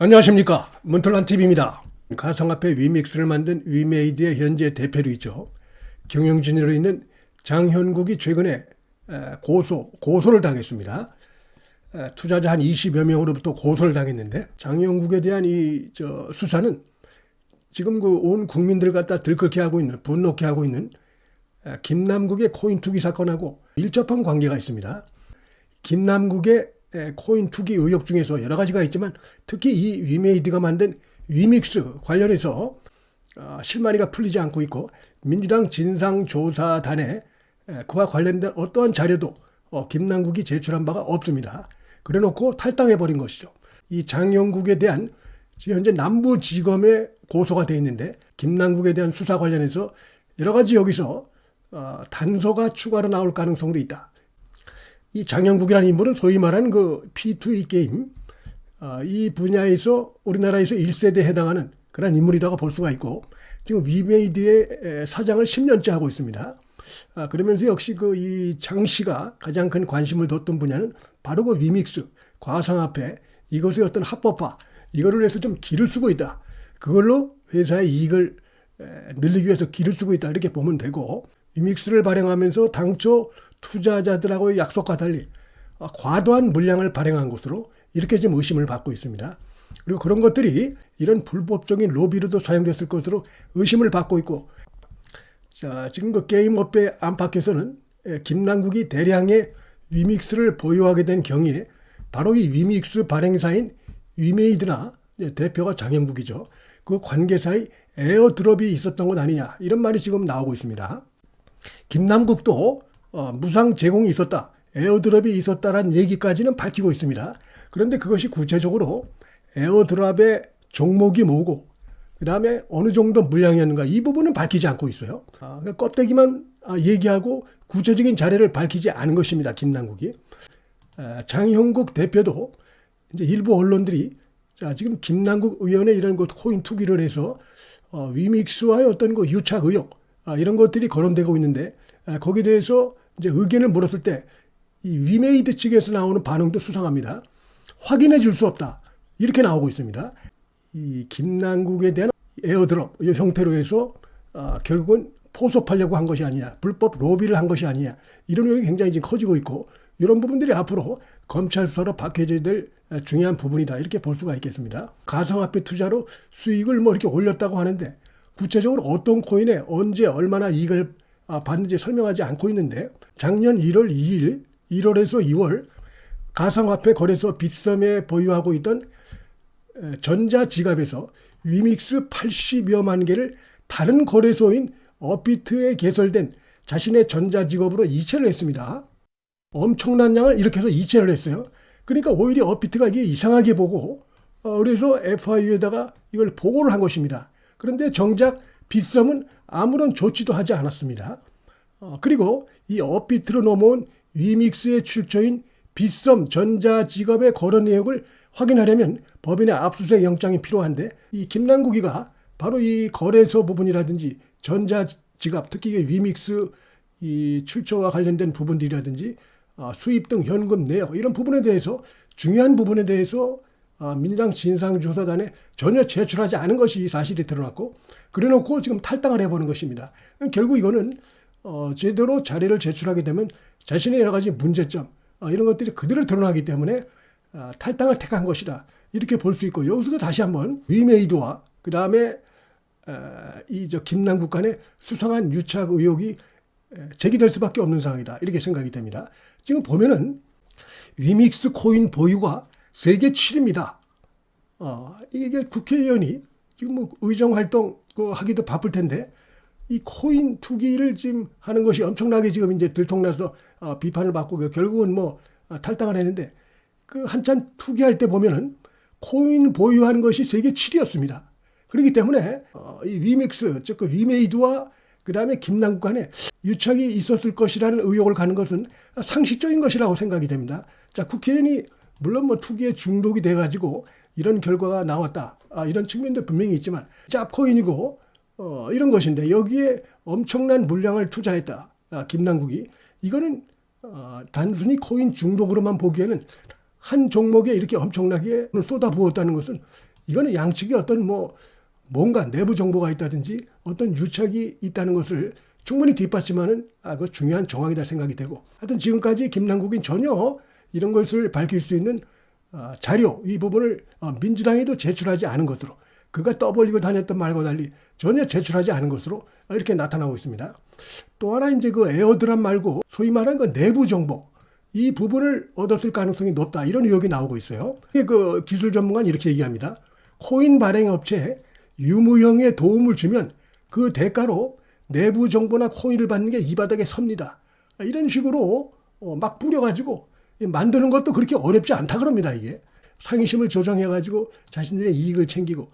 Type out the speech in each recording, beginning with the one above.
안녕하십니까, 문털란TV입니다. 가상화폐 위믹스를 만든 위메이드의 현재 대표로 있죠. 경영진으로 있는 장현국이 최근에 고소를 당했습니다. 투자자 한 20여 명으로부터 고소를 당했는데, 장현국에 대한 수사는 지금 온 국민들을 갖다 들끓게 하고 있는, 분노케 하고 있는 김남국의 코인 투기 사건하고 밀접한 관계가 있습니다. 김남국의 코인 투기 의혹 중에서 여러 가지가 있지만, 특히 이 위메이드가 만든 위믹스 관련해서 실마리가 풀리지 않고 있고, 민주당 진상조사단에 그와 관련된 어떠한 자료도 김남국이 제출한 바가 없습니다. 그래놓고 탈당해버린 것이죠. 이 장영국에 대한 현재 남부지검에 고소가 되어 있는데, 김남국에 대한 수사 관련해서 여러 가지 여기서 단서가 추가로 나올 가능성도 있다. 이 장영국이라는 인물은 소위 말하는 그 P2E 게임, 이 분야에서 우리나라에서 1세대에 해당하는 그런 인물이라고 볼 수가 있고, 지금 위메이드의 사장을 10년째 하고 있습니다. 그러면서 역시 이 장 씨가 가장 큰 관심을 뒀던 분야는 바로 그 위믹스, 과상화폐, 이것의 어떤 합법화, 이거를 위해서 좀 기를 쓰고 있다. 그걸로 회사의 이익을 늘리기 위해서 기를 쓰고 있다. 이렇게 보면 되고, 위믹스를 발행하면서 당초 투자자들하고의 약속과 달리 과도한 물량을 발행한 것으로 이렇게 지금 의심을 받고 있습니다. 그리고 그런 것들이 이런 불법적인 로비로도 사용됐을 것으로 의심을 받고 있고, 지금 그 게임업계 안팎에서는 김남국이 대량의 위믹스를 보유하게 된 경위에 바로 이 위믹스 발행사인 위메이드나 대표가 장영국이죠. 그 관계사의 에어드롭이 있었던 것 아니냐, 이런 말이 지금 나오고 있습니다. 김남국도 무상 제공이 있었다, 에어드롭이 있었다라는 얘기까지는 밝히고 있습니다. 그런데 그것이 구체적으로 에어드롭의 종목이 뭐고, 그 다음에 어느 정도 물량이었는가, 이 부분은 밝히지 않고 있어요. 그러니까 껍데기만 얘기하고 구체적인 자료를 밝히지 않은 것입니다, 김남국이. 장형국 대표도 이제 일부 언론들이 지금 김남국 의원의 이런 코인 투기를 해서 위믹스와의 어떤 유착 의혹, 이런 것들이 거론되고 있는데, 거기에 대해서 이제 의견을 물었을 때 이 위메이드 측에서 나오는 반응도 수상합니다. 확인해 줄 수 없다, 이렇게 나오고 있습니다. 이 김남국에 대한 에어드롭 이 형태로 해서 결국은 포섭하려고 한 것이 아니냐, 불법 로비를 한 것이 아니냐, 이런 의혹이 굉장히 지금 커지고 있고, 이런 부분들이 앞으로 검찰 수사로 밝혀져야 될 중요한 부분이다, 이렇게 볼 수가 있겠습니다. 가상화폐 투자로 수익을 이렇게 올렸다고 하는데, 구체적으로 어떤 코인에 언제 얼마나 이익을 받는지 설명하지 않고 있는데, 작년 1월 2일, 1월에서 2월 가상화폐 거래소 빗썸에 보유하고 있던 전자지갑에서 위믹스 80여만 개를 다른 거래소인 업비트에 개설된 자신의 전자지갑으로 이체를 했습니다. 엄청난 양을 이렇게 해서 이체를 했어요. 그러니까 오히려 업비트가 이게 이상하게 보고, 그래서 FIU에다가 이걸 보고를 한 것입니다. 그런데 정작 빗썸은 아무런 조치도 하지 않았습니다. 그리고 이 업비트로 넘어온 위믹스의 출처인 빗썸 전자지갑의 거래 내역을 확인하려면 법인의 압수수색 영장이 필요한데, 이 김남국이가 바로 이 거래소 부분이라든지 전자지갑, 특히 위믹스 이 출처와 관련된 부분들이라든지 수입 등 현금 내역, 이런 부분에 대해서, 중요한 부분에 대해서 민주당 진상조사단에 전혀 제출하지 않은 것이 사실이 드러났고, 그래놓고 지금 탈당을 해보는 것입니다. 결국 이거는 제대로 자료를 제출하게 되면 자신의 여러 가지 문제점, 이런 것들이 그대로 드러나기 때문에 탈당을 택한 것이다, 이렇게 볼 수 있고, 여기서도 다시 한번 위메이드와 그 다음에 김남국 간의 수상한 유착 의혹이 제기될 수밖에 없는 상황이다, 이렇게 생각이 됩니다. 지금 보면은 위믹스 코인 보유가 세계 7위입니다. 이게 국회의원이 지금 의정활동 하기도 바쁠 텐데, 이 코인 투기를 지금 하는 것이 엄청나게 지금 이제 들통나서 비판을 받고 결국은 탈당을 했는데, 그 한참 투기할 때 보면은 코인 보유하는 것이 세계 7위였습니다. 그렇기 때문에 이 위믹스, 즉 위메이드와 그 다음에 김남국 간에 유착이 있었을 것이라는 의혹을 가는 것은 상식적인 것이라고 생각이 됩니다. 국회의원이 물론 투기에 중독이 돼가지고 이런 결과가 나왔다, 이런 측면도 분명히 있지만, 짭코인이고 이런 것인데 여기에 엄청난 물량을 투자했다, 김남국이. 이거는 단순히 코인 중독으로만 보기에는 한 종목에 이렇게 엄청나게 쏟아부었다는 것은 이거는 양측에 어떤 뭔가 내부 정보가 있다든지 어떤 유착이 있다는 것을 충분히 뒷받침하는 그 중요한 정황이다 생각이 되고, 하여튼 지금까지 김남국은 전혀 이런 것을 밝힐 수 있는 자료, 이 부분을 민주당에도 제출하지 않은 것으로, 그가 떠벌리고 다녔던 말과 달리 전혀 제출하지 않은 것으로 이렇게 나타나고 있습니다. 또 하나 이제 그 에어드랍 말고 소위 말하는 그 내부 정보, 이 부분을 얻었을 가능성이 높다, 이런 의혹이 나오고 있어요. 그 기술 전문가는 이렇게 얘기합니다. 코인 발행 업체에 유무형의 도움을 주면 그 대가로 내부 정보나 코인을 받는 게 이 바닥에 섭니다. 이런 식으로 막 뿌려가지고 만드는 것도 그렇게 어렵지 않다 그럽니다. 이게 상위심을 조정해가지고 자신들의 이익을 챙기고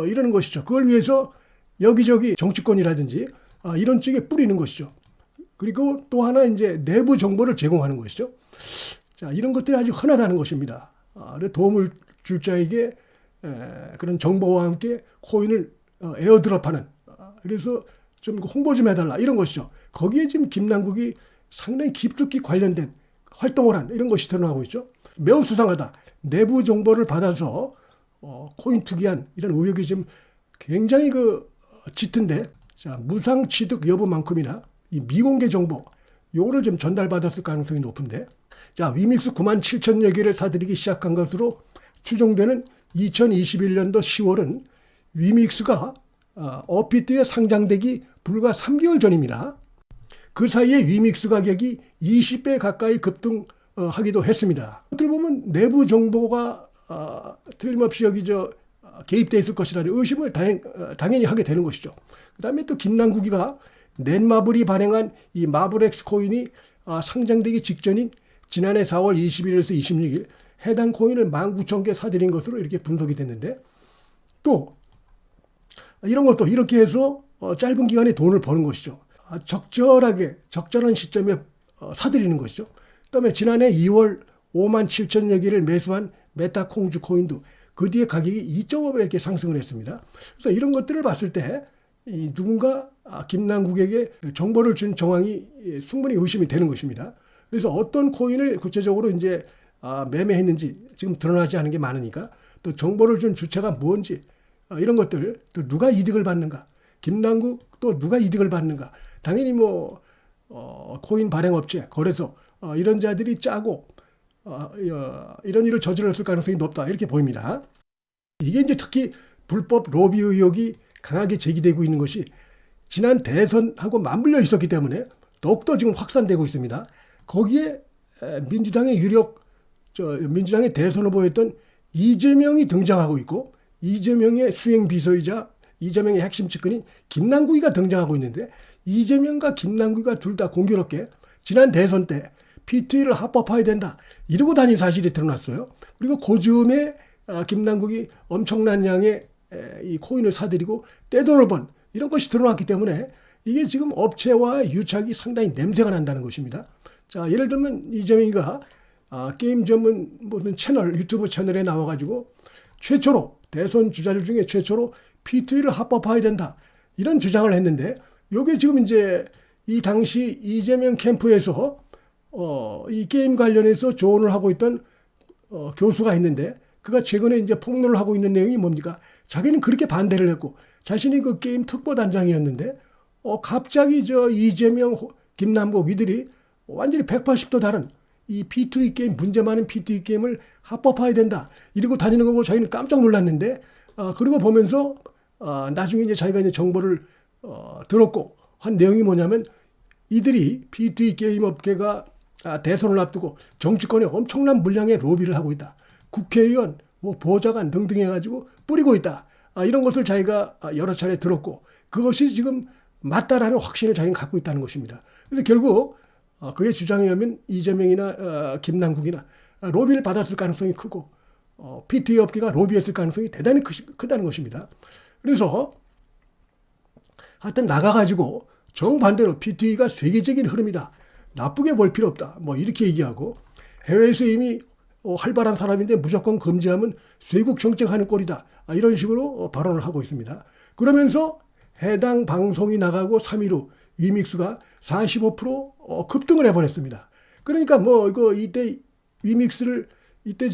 이러는 것이죠. 그걸 위해서 여기저기 정치권이라든지 이런 쪽에 뿌리는 것이죠. 그리고 또 하나 이제 내부 정보를 제공하는 것이죠. 자, 이런 것들이 아주 흔하다는 것입니다. 도움을 줄 자에게 그런 정보와 함께 코인을 에어드롭하는, 그래서 좀 홍보 좀 해달라, 이런 것이죠. 거기에 지금 김남국이 상당히 깊숙이 관련된 활동을 한 이런 것이 드러나고 있죠. 매우 수상하다. 내부 정보를 받아서 코인 투기한 이런 의혹이 지금 굉장히 짙은데, 자, 무상 취득 여부만큼이나 이 미공개 정보, 요거를 좀 전달받았을 가능성이 높은데, 자, 위믹스 9만 7천여 개를 사들이기 시작한 것으로 추정되는 2021년도 10월은 위믹스가 업비트에 상장되기 불과 3개월 전입니다. 그 사이에 위믹스 가격이 20배 가까이 급등하기도 했습니다. 어떻게 보면 내부 정보가 틀림없이 여기 개입되어 있을 것이라는 의심을 당연히 하게 되는 것이죠. 그 다음에 또 김남국이가 넷마블이 발행한 이 마블엑스 코인이 상장되기 직전인 지난해 4월 21일에서 26일 해당 코인을 19,000개 사들인 것으로 이렇게 분석이 됐는데, 또 이런 것도 이렇게 해서 짧은 기간에 돈을 버는 것이죠. 적절하게 적절한 시점에 사들이는 것이죠. 그다음에 지난해 2월 5만 7천여 개를 매수한 메타콩주 코인도 그 뒤에 가격이 2.5배 이렇게 상승을 했습니다. 그래서 이런 것들을 봤을 때 누군가 김남국에게 정보를 준 정황이 충분히 의심이 되는 것입니다. 그래서 어떤 코인을 구체적으로 이제 매매했는지 지금 드러나지 않은 게 많으니까, 또 정보를 준 주체가 뭔지, 이런 것들, 또 누가 이득을 받는가, 김남국 또 누가 이득을 받는가, 당연히 코인 발행업체, 거래소 이런 자들이 짜고 이런 일을 저질렀을 가능성이 높다, 이렇게 보입니다. 이게 이제 특히 불법 로비 의혹이 강하게 제기되고 있는 것이 지난 대선하고 맞물려 있었기 때문에 더욱더 지금 확산되고 있습니다. 거기에 민주당의 민주당의 대선 후보였던 이재명이 등장하고 있고, 이재명의 수행 비서이자 이재명의 핵심 측근인 김남국이가 등장하고 있는데, 이재명과 김남국이가 둘 다 공교롭게 지난 대선 때 P2E를 합법화해야 된다 이러고 다닌 사실이 드러났어요. 그리고 고즈음에 김남국이 엄청난 양의 이 코인을 사들이고 떼돈을 번 이런 것이 드러났기 때문에 이게 지금 업체와 유착이 상당히 냄새가 난다는 것입니다. 자, 예를 들면 이재명이가 게임 전문 무슨 채널, 유튜브 채널에 나와가지고 최초로, 대선 주자들 중에 최초로 P2E를 합법화해야 된다 이런 주장을 했는데, 요게 지금 이제 이 당시 이재명 캠프에서 이 게임 관련해서 조언을 하고 있던 교수가 있는데, 그가 최근에 이제 폭로를 하고 있는 내용이 뭡니까? 자기는 그렇게 반대를 했고 자신이 그 게임 특보단장이었는데 갑자기 이재명, 김남국 이들이 완전히 180도 다른 이 P2E 게임, 문제 많은 P2E 게임을 합법화해야 된다 이러고 다니는 거고 자기는 깜짝 놀랐는데, 그리고 보면서 나중에 이제 자기가 이제 정보를 들었고 한 내용이 뭐냐면, 이들이 P2E 게임 업계가 대선을 앞두고 정치권에 엄청난 물량의 로비를 하고 있다. 국회의원, 보좌관 등등 해가지고 뿌리고 있다. 이런 것을 자기가 여러 차례 들었고 그것이 지금 맞다라는 확신을 자기는 갖고 있다는 것입니다. 그래서 결국 그의 주장에 의하면 이재명이나 김남국이나 로비를 받았을 가능성이 크고 P2E 업계가 로비했을 가능성이 대단히 크다는 것입니다. 그래서 하여튼 나가가지고 정반대로 P2E가 세계적인 흐름이다. 나쁘게 볼 필요 없다. 이렇게 얘기하고, 해외에서 이미 활발한 사람인데 무조건 금지하면 쇄국 정책하는 꼴이다. 이런 식으로 발언을 하고 있습니다. 그러면서 해당 방송이 나가고 3일 후 위믹스가 45% 급등을 해버렸습니다. 그러니까 이때 위믹스를, 이때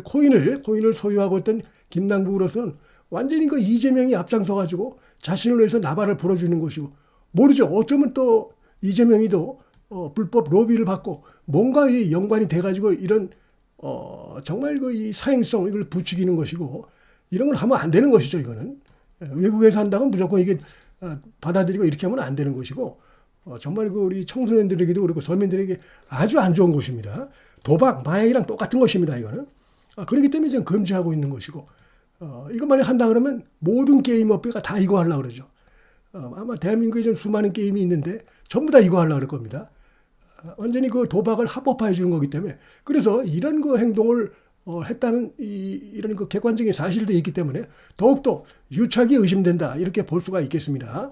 코인을 소유하고 있던 김남국으로서는 완전히 그 이재명이 앞장서 가지고 자신을 위해서 나발을 불어주는 것이고, 모르죠. 어쩌면 또 이재명이도 불법 로비를 받고 뭔가 이 연관이 돼가지고 이런 정말 그 이 사행성 이걸 부추기는 것이고, 이런 걸 하면 안 되는 것이죠. 이거는 외국에서 한다면 무조건 이게 받아들이고 이렇게 하면 안 되는 것이고, 정말 그 우리 청소년들에게도 그렇고 서민들에게 아주 안 좋은 것입니다. 도박, 마약이랑 똑같은 것입니다. 이거는. 그렇기 때문에 지금 금지하고 있는 것이고, 이거 만약 한다 그러면 모든 게임업계가 다 이거 하려고 그러죠. 아마 대한민국에 좀 수많은 게임이 있는데 전부 다 이거 하려고 그럴 겁니다. 완전히 그 도박을 합법화해 주는 거기 때문에, 그래서 이런 그 행동을 했다는 이런 그 객관적인 사실도 있기 때문에 더욱더 유착이 의심된다, 이렇게 볼 수가 있겠습니다.